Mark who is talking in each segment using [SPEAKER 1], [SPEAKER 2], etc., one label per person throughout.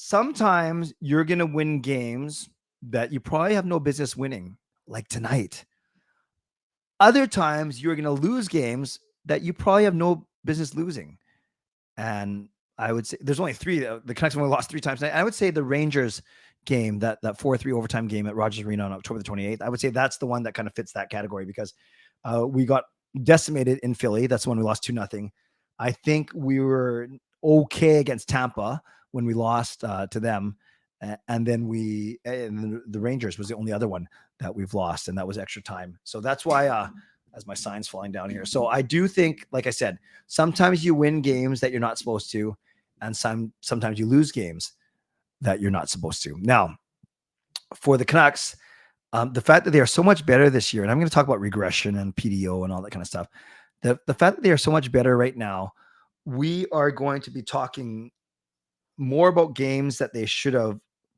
[SPEAKER 1] sometimes you're going to win games that you probably have no business winning, like tonight. Other times you're going to lose games that you probably have no business losing. And I would say there's only three. The Canucks only lost 3 times tonight. I would say the Rangers game, that 4-3 overtime game at Rogers Arena on October the 28th, I would say that's the one that kind of fits that category because we got decimated in Philly. That's when we lost 2-0. I think we were okay against Tampa when we lost to them. And then the Rangers was the only other one that we've lost, and that was extra time. So that's why, as my sign's falling down here. So I do think, like I said, sometimes you win games that you're not supposed to, and sometimes you lose games that you're not supposed to. Now, for the Canucks, the fact that they are so much better this year, and I'm going to talk about regression and PDO and all that kind of stuff. The fact that they are so much better right now, we are going to be talking more about games that they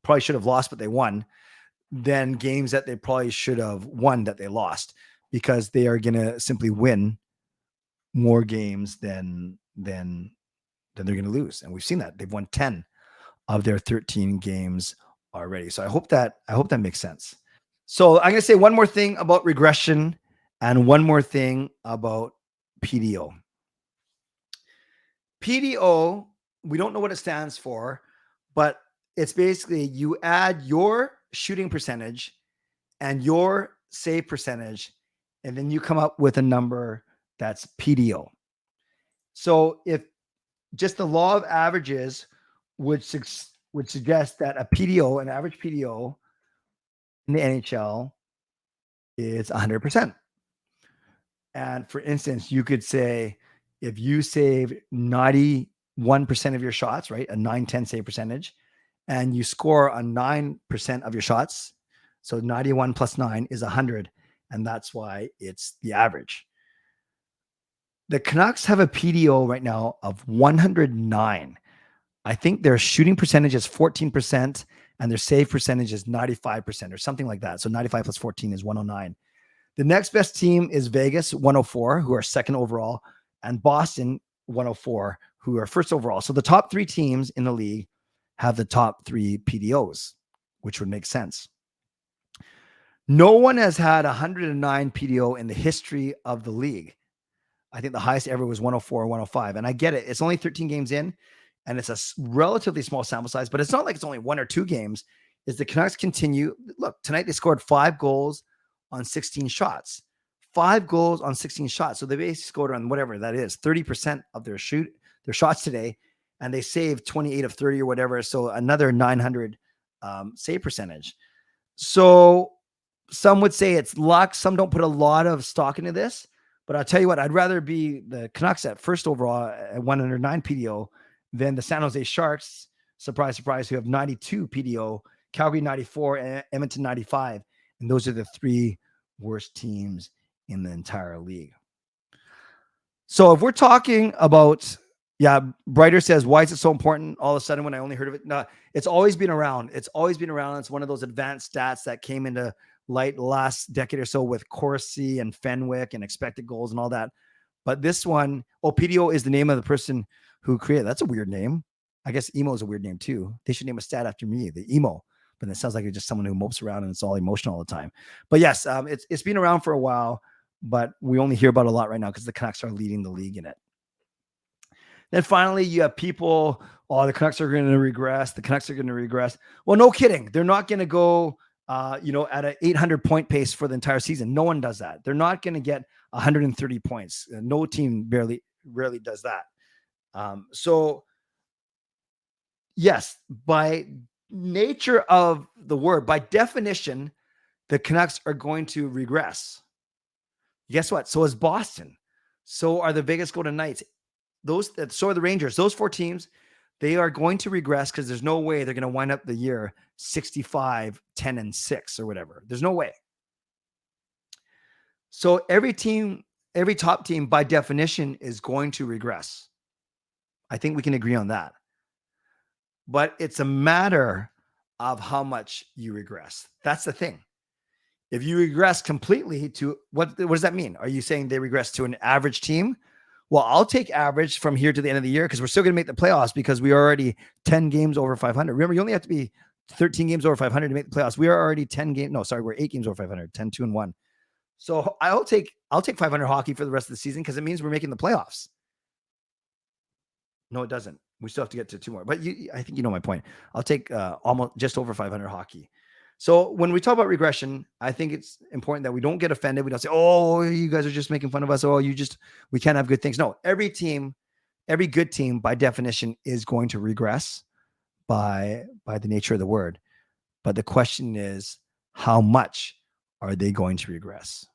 [SPEAKER 1] probably should have lost, but they won, than games that they probably should have won that they lost, because they are going to simply win more games than they're going to lose. And we've seen that they've won 10 of their 13 games already. So I hope that makes sense. So I'm going to say one more thing about regression and one more thing about PDO. PDO, we don't know what it stands for, but it's basically you add your shooting percentage and your save percentage, and then you come up with a number that's PDO. So if just the law of averages would suggest that a PDO, an average PDO in the NHL, is 100%. And for instance, you could say if you save 91% of your shots, right, a 9-10 save percentage, and you score on 9% of your shots, so 91 plus 9 is 100, and that's why it's the average. The Canucks have a PDO right now of 109. I think their shooting percentage is 14% and their save percentage is 95% or something like that. So 95 plus 14 is 109. The next best team is Vegas, 104, who are second overall, and Boston, 104, who are first overall. So the top 3 teams in the league have the top 3 PDOs, which would make sense. No one has had 109 PDO in the history of the league. I think the highest ever was 104 or 105. And I get it. It's only 13 games in, and it's a relatively small sample size, but it's not like it's only 1 or 2 games. As the Canucks continue, look, tonight they scored 5 goals on 16 shots. 5 goals on 16 shots. So they basically scored on whatever that is, 30% of their shots today, and they saved 28 of 30 or whatever. So another 900 save percentage. So some would say it's luck. Some don't put a lot of stock into this. But I'll tell you what, I'd rather be the Canucks at first overall at 109 PDO than the San Jose Sharks, surprise, surprise, who have 92 PDO, Calgary 94, and Edmonton 95. And those are the 3 worst teams in the entire league. So if we're talking about, Brighter says, why is it so important all of a sudden when I only heard of it? No, it's always been around. It's always been around. It's one of those advanced stats that came into light last decade or so with Corsi and Fenwick and expected goals and all that. But this one, PDO is the name of the person who created. That's a weird name. I guess emo is a weird name too. They should name a stat after me, the emo. But it sounds like it's just someone who mopes around and it's all emotional all the time. But yes, it's been around for a while, but we only hear about it a lot right now because the Canucks are leading the league in it. Then finally, you have people, the Canucks are going to regress. The Canucks are going to regress. Well, no kidding. They're not going to go at an 800-point pace for the entire season. No one does that. They're not going to get 130 points. No team rarely does that. So, yes, by nature of the word, by definition, the Canucks are going to regress. Guess what? So is Boston. So are the Vegas Golden Knights. So are the Rangers. Those 4 teams, they are going to regress because there's no way they're going to wind up the year 65, 10, and 6 or whatever. There's no way. So every top team by definition is going to regress. I think we can agree on that. But it's a matter of how much you regress. That's the thing. If you regress completely to what does that mean? Are you saying they regress to an average team, Well, I'll take average from here to the end of the year because we're still going to make the playoffs because we are already 10 games over 500. Remember, you only have to be 13 games over 500 to make the playoffs. We are already 10 games. No, sorry, we're 8 games over 500, 10, 2, and 1. So I'll take 500 hockey for the rest of the season because it means we're making the playoffs. No, it doesn't. We still have to get to 2 more. But I think you know my point. I'll take almost just over 500 hockey. So when we talk about regression, I think it's important that we don't get offended. We don't say, "Oh, you guys are just making fun of us. Oh, we can't have good things." No, every good team by definition is going to regress by the nature of the word. But the question is, how much are they going to regress?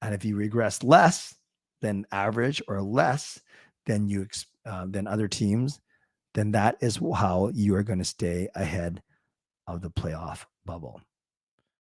[SPEAKER 1] And if you regress less than average or less than than other teams, then that is how you are going to stay ahead of the playoff bubble.